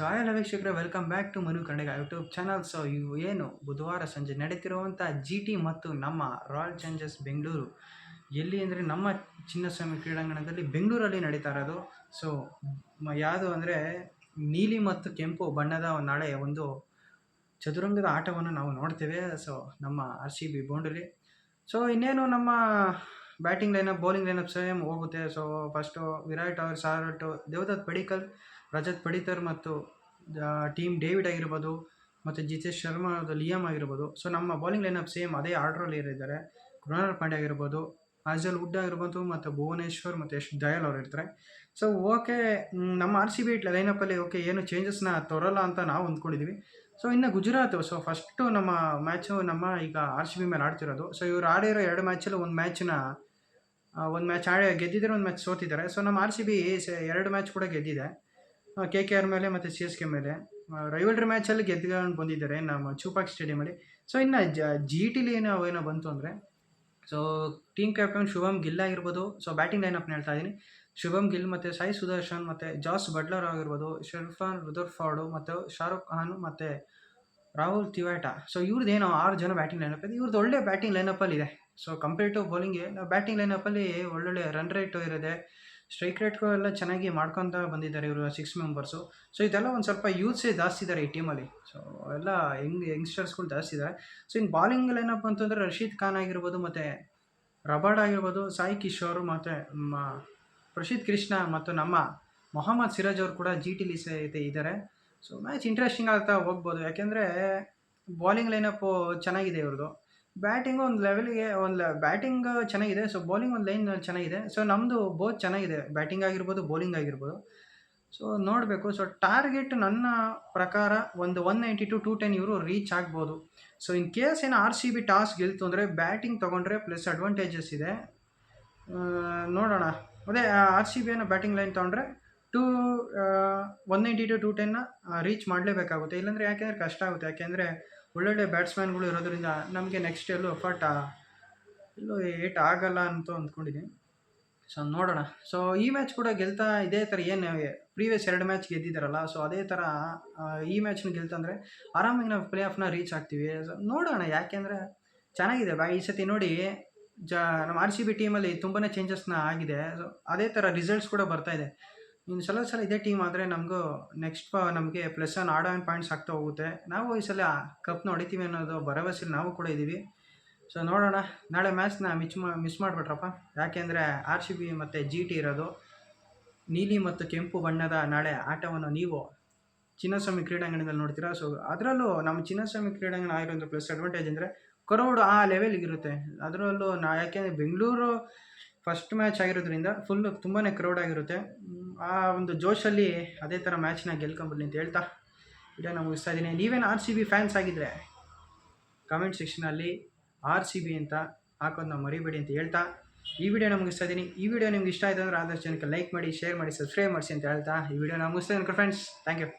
Hello ವೀಕ್ಷಕರೇ, welcome back to Manu Kannada YouTube channel. So ಇವು ಏನು ಬುಧವಾರ ಸಂಜೆ ನಡೀತಿರುವಂಥ GT ಮತ್ತು ನಮ್ಮ ರಾಯಲ್ ಚಾಲೆಂಜರ್ಸ್ ಬೆಂಗಳೂರು ಎಲ್ಲಿ ಅಂದರೆ ನಮ್ಮ ಚಿನ್ನಸ್ವಾಮಿ ಕ್ರೀಡಾಂಗಣದಲ್ಲಿ ಬೆಂಗಳೂರಲ್ಲಿ ನಡೀತಾ ಇರೋದು. ಸೊ ಯಾವುದು ಅಂದರೆ ನೀಲಿ ಮತ್ತು ಕೆಂಪು ಬಣ್ಣದ ನಾಳೆ ಒಂದು ಚದುರಂಗದ ಆಟವನ್ನು ನಾವು ನೋಡ್ತೇವೆ. ಸೊ ನಮ್ಮ RCB ಬೌಂಡರಿ. ಸೊ ಇನ್ನೇನು ನಮ್ಮ batting lineup, bowling lineup same ಹೋಗುತ್ತೆ. ಸೊ ಫಸ್ಟು ವಿರಾಟ್ ಅವ್ರ ಸಾರಟ್, ದೇವದತ್ ಪಡಿಕ್ಕಲ್, ರಜತ್ ಪಡಿತರ್ ಮತ್ತು ಟೀಮ್ ಡೇವಿಡ್ ಆಗಿರ್ಬೋದು, ಮತ್ತು ಜಿತೇಶ್ ಶರ್ಮಾ, ಲಿಯಾಮ್ ಆಗಿರ್ಬೋದು. ಸೊ ನಮ್ಮ ಬೌಲಿಂಗ್ ಲೈನಪ್ ಸೇಮ್ ಅದೇ ಆರ್ಡ್ರಲ್ಲಿ ಇರಿದ್ದಾರೆ. ಕೃಣಾಲ್ ಪಾಂಡ್ಯ ಆಗಿರ್ಬೋದು, ಆಜಲ್ ವುಡ್ ಆಗಿರ್ಬೋದು, ಮತ್ತು ಭುವನೇಶ್ವರ್ ಮತ್ತು ಯಶ್ ದಯಾಲ್ ಅವರು ಇರ್ತಾರೆ. ಸೊ ಓಕೆ, ನಮ್ಮ RCB ಲೈನಪ್ಪಲ್ಲಿ ಓಕೆ ಏನು ಚೇಂಜಸ್ನ ತರೋಲ್ಲ ಅಂತ ನಾವು ಅಂದ್ಕೊಂಡಿದ್ದೀವಿ. ಸೊ ಇನ್ನು ಗುಜರಾತ್, ಸೊ ಫಸ್ಟು ನಮ್ಮ ಮ್ಯಾಚು ನಮ್ಮ ಈಗ RCB ಮೇಲೆ ಆಡ್ತಿರೋದು. ಸೊ ಇವ್ರು ಆಡಿರೋ 2 ಮ್ಯಾಚಲ್ಲಿ ಒಂದು ಮ್ಯಾಚ್ ಗೆದ್ದಿದ್ದಾರೆ, ಒಂದು ಮ್ಯಾಚ್ ಸೋತಿದ್ದಾರೆ. ಸೊ ನಮ್ಮ RCB 2 ಮ್ಯಾಚ್ ಕೂಡ ಗೆದ್ದಿದೆ, KKR ಮೇಲೆ ಮತ್ತು CSK ಮೇಲೆ. ರೈವಲ್ರಿ ಮ್ಯಾಚಲ್ಲಿ ಗೆದ್ದುಕೊಂಡು ಬಂದಿದ್ದಾರೆ ನಮ್ಮ ಚೂಪಾಕ್ ಸ್ಟೇಡಿಯಮಲ್ಲಿ. ಸೊ ಇನ್ನು GTಲಿ ಏನೋ ಬಂತು ಅಂದರೆ, so team captain Shubman Gill ಆಗಿರ್ಬೋದು. ಸೊ ಬ್ಯಾಟಿಂಗ್ ಲೈನಪ್ನ ಹೇಳ್ತಾ ಇದ್ದೀನಿ. ಶುಭಮ್ ಗಿಲ್ ಮತ್ತು ಸಾಯಿ ಸುದರ್ಶನ್ ಮತ್ತು ಜಾಸ್ ಬಟ್ಲರ್ ಆಗಿರ್ಬೋದು, ಶರ್ಫಾನ್ ರುದರ್ಫಾರ್ಡು ಮತ್ತು ಶಾರುಖ್ ಖಾನ್ ಮತ್ತು ರಾಹುಲ್ ತಿವಾಟಾ. ಸೊ ಇವ್ರದ್ದೇನೋ 6 ಜನ ಬ್ಯಾಟಿಂಗ್ ಲೈನಪ್ ಇದೆ. ಇವ್ರದ್ದು ಒಳ್ಳೆ ಬ್ಯಾಟಿಂಗ್ ಲೈನಪ್ಪಲ್ಲಿ ಇದೆ. ಸೊ ಕಂಪೇರ್ ಟು ಬೌಲಿಂಗ್ಗೆ ಬ್ಯಾಟಿಂಗ್ ಲೈನಪ್ಪಲ್ಲಿ ಒಳ್ಳೊಳ್ಳೆ ರನ್ ರೇಟು ಇರುತ್ತೆ, ಸ್ಟ್ರೈಕ್ ರೇಟ್ಗೂ ಎಲ್ಲ ಚೆನ್ನಾಗಿ ಮಾಡ್ಕೊತ ಬಂದಿದ್ದಾರೆ ಇವರು 6 ಮೆಂಬರ್ಸು. ಸೊ ಇದೆಲ್ಲ ಒಂದು ಸ್ವಲ್ಪ ಯೂತ್ಸೇ ಜಾಸ್ತಿ ಇದ್ದಾರೆ ಈ ಟೀಮಲ್ಲಿ. ಸೊ ಎಲ್ಲ ಯಂಗ್ಸ್ಟರ್ಸ್ಗಳು ಜಾಸ್ತಿ ಇದ್ದಾರೆ. ಸೊ ಇನ್ನು ಬಾಲಿಂಗ್ ಲೈನಪ್ ಅಂತಂದರೆ ರಶೀದ್ ಖಾನ್ ಆಗಿರ್ಬೋದು, ಮತ್ತು ರಬಾಡ್ ಆಗಿರ್ಬೋದು, ಸಾಯಿ ಕಿಶೋರ್ ಮತ್ತು ಪ್ರಸಿದ್ಧ್ ಕೃಷ್ಣ ಮತ್ತು ನಮ್ಮ ಮೊಹಮ್ಮದ್ ಸಿರಾಜ್ ಅವರು ಕೂಡ GTಲಿ ಇದ್ದಾರೆ. ಸೊ ಮ್ಯಾಚ್ ಇಂಟ್ರೆಸ್ಟಿಂಗ್ ಆಗ್ತಾ ಹೋಗ್ಬೋದು, ಯಾಕೆಂದರೆ ಬಾಲಿಂಗ್ ಲೈನಪ್ಪು ಚೆನ್ನಾಗಿದೆ ಇವ್ರದ್ದು. ಬ್ಯಾಟಿಂಗು ಒಂದು ಲೆವೆಲ್ಗೆ ಬ್ಯಾಟಿಂಗ್ ಚೆನ್ನಾಗಿದೆ. ಸೊ ಬೌಲಿಂಗ್ ಒಂದು ಲೈನ್ ಚೆನ್ನಾಗಿದೆ. ಸೊ ನಮ್ಮದು ಬೋತ್ ಚೆನ್ನಾಗಿದೆ, ಬ್ಯಾಟಿಂಗ್ ಆಗಿರ್ಬೋದು, ಬೌಲಿಂಗ್ ಆಗಿರ್ಬೋದು. ಸೊ ನೋಡಬೇಕು. ಸೊ ಟಾರ್ಗೆಟ್ ನನ್ನ ಪ್ರಕಾರ ಒಂದು 190 to 210 ಇವರು ರೀಚ್ ಆಗ್ಬೋದು. ಸೊ ಇನ್ ಕೇಸ್ ಏನು RCB ಟಾಸ್ ಗೆಲ್ತು ಅಂದರೆ ಬ್ಯಾಟಿಂಗ್ ತೊಗೊಂಡ್ರೆ ಪ್ಲಸ್ ಅಡ್ವಾಂಟೇಜಸ್ ಇದೆ. ನೋಡೋಣ. ಅದೇ RCB ಏನೋ ಬ್ಯಾಟಿಂಗ್ ಲೈನ್ ತೊಗೊಂಡ್ರೆ 190 to 210ನ ರೀಚ್ ಮಾಡಲೇಬೇಕಾಗುತ್ತೆ. ಇಲ್ಲಾಂದರೆ ಯಾಕೆಂದರೆ ಕಷ್ಟ ಆಗುತ್ತೆ, ಯಾಕೆಂದರೆ ಒಳ್ಳೊಳ್ಳೆ ಬ್ಯಾಟ್ಸ್ಮ್ಯಾನ್ಗಳು ಇರೋದ್ರಿಂದ ನಮಗೆ ನೆಕ್ಸ್ಟ್ ಎಲ್ಲೂ ಏಟ್ ಆಗಲ್ಲ ಅಂತ ಅಂದ್ಕೊಂಡಿದ್ದೀನಿ. ಸೊ ನೋಡೋಣ. ಸೊ ಈ ಮ್ಯಾಚ್ ಕೂಡ ಗೆಲ್ತಾ ಇದೇ ಥರ ಏನು ಪ್ರೀವಿಯಸ್ 2 ಮ್ಯಾಚ್ ಗೆದ್ದಿದ್ದಾರಲ್ಲ, ಸೊ ಅದೇ ಥರ ಈ ಮ್ಯಾಚ್ನ ಗೆಲ್ತಂದರೆ ಆರಾಮಾಗಿ ನಾವು ಪ್ಲೇ ಆಫ್ನ ರೀಚ್ ಆಗ್ತೀವಿ. ಸೊ ನೋಡೋಣ, ಯಾಕೆಂದರೆ ಚೆನ್ನಾಗಿದೆ ಈ ಸತಿ ನೋಡಿ. ನಮ್ಮ RCB ಟೀಮಲ್ಲಿ ತುಂಬಾ ಚೇಂಜಸ್ನ ಆಗಿದೆ. ಸೊ ಅದೇ ಥರ ರಿಸಲ್ಟ್ಸ್ ಕೂಡ ಬರ್ತಾ ಇದೆ. ಇನ್ನು ಸಲ ಇದೇ ಟೀಮ್ ಆದರೆ ನಮಗೂ ನಮಗೆ ಪ್ಲಸ್ ಆನ್ ಪಾಯಿಂಟ್ಸ್ ಆಗ್ತಾ ಹೋಗುತ್ತೆ. ನಾವು ಈ ಸಲ ಕಪ್ನ ಹೊಡಿತೀವಿ ಅನ್ನೋದು ಭರವಸೆಯಲ್ಲಿ ನಾವು ಕೂಡ ಇದ್ದೀವಿ. ಸೊ ನೋಡೋಣ. ನಾಳೆ ಮ್ಯಾಚ್ನ ಮಿಸ್ ಮಾಡಿಬಿಟ್ರಪ್ಪ, ಯಾಕೆಂದರೆ RCB ಮತ್ತು GT ಇರೋದು ನೀಲಿ ಮತ್ತು ಕೆಂಪು ಬಣ್ಣದ ನಾಳೆ ಆಟವನ್ನು ನೀವು ಚಿನ್ನಸ್ವಾಮಿ ಕ್ರೀಡಾಂಗಣದಲ್ಲಿ ನೋಡ್ತೀರಾ. ಸೊ ಅದರಲ್ಲೂ ನಮ್ಮ ಚಿನ್ನಸ್ವಾಮಿ ಕ್ರೀಡಾಂಗಣ ಆಗಿರೋದು ಪ್ಲಸ್ ಅಡ್ವಾಂಟೇಜ್ ಅಂದರೆ ಕ್ರೌಡ್ ಆ ಲೆವೆಲ್ಗಿರುತ್ತೆ. ಅದರಲ್ಲೂ ಯಾಕೆಂದರೆ ಬೆಂಗಳೂರು ಫಸ್ಟ್ ಮ್ಯಾಚ್ ಆಗಿರೋದ್ರಿಂದ ತುಂಬಾ ಕ್ರೌಡ್ ಆಗಿರುತ್ತೆ. ಆ ಒಂದು ಜೋಶಲ್ಲಿ ಅದೇ ಥರ ಮ್ಯಾಚ್ನ ಗೆಲ್ಕೊಂಬರ್ಲಿ ಅಂತ ಹೇಳ್ತಾ ವಿಡಿಯೋನ ಮುಗಿಸ್ತಾ ಇದ್ದೀನಿ. ನೀವೇನು RCB ಫ್ಯಾನ್ಸ್ ಆಗಿದ್ದರೆ ಕಾಮೆಂಟ್ ಸೆಕ್ಷನಲ್ಲಿ RCB ಅಂತ ಹಾಕೋದನ್ನ ಮರಿಬೇಡಿ ಅಂತ ಹೇಳ್ತಾ ಈ ವಿಡಿಯೋನ ಮುಗಿಸ್ತಾ ಇದ್ದೀನಿ. ಈ ವಿಡಿಯೋ ನಿಮ್ಗೆ ಇಷ್ಟ ಆಯಿತು ಅಂದರೆ ಆದಷ್ಟು ಜನಕ್ಕೆ ಲೈಕ್ ಮಾಡಿ, ಶೇರ್ ಮಾಡಿ, ಸಬ್ಸ್ಕ್ರೈಬ್ ಮಾಡಿಸಿ ಅಂತ ಹೇಳ್ತಾ ಈ ವಿಡಿಯೋನ ಮುಗಿಸ್ತಾ ಇದ್ದೀನಿ ಫ್ರೆಂಡ್ಸ್. Thank you.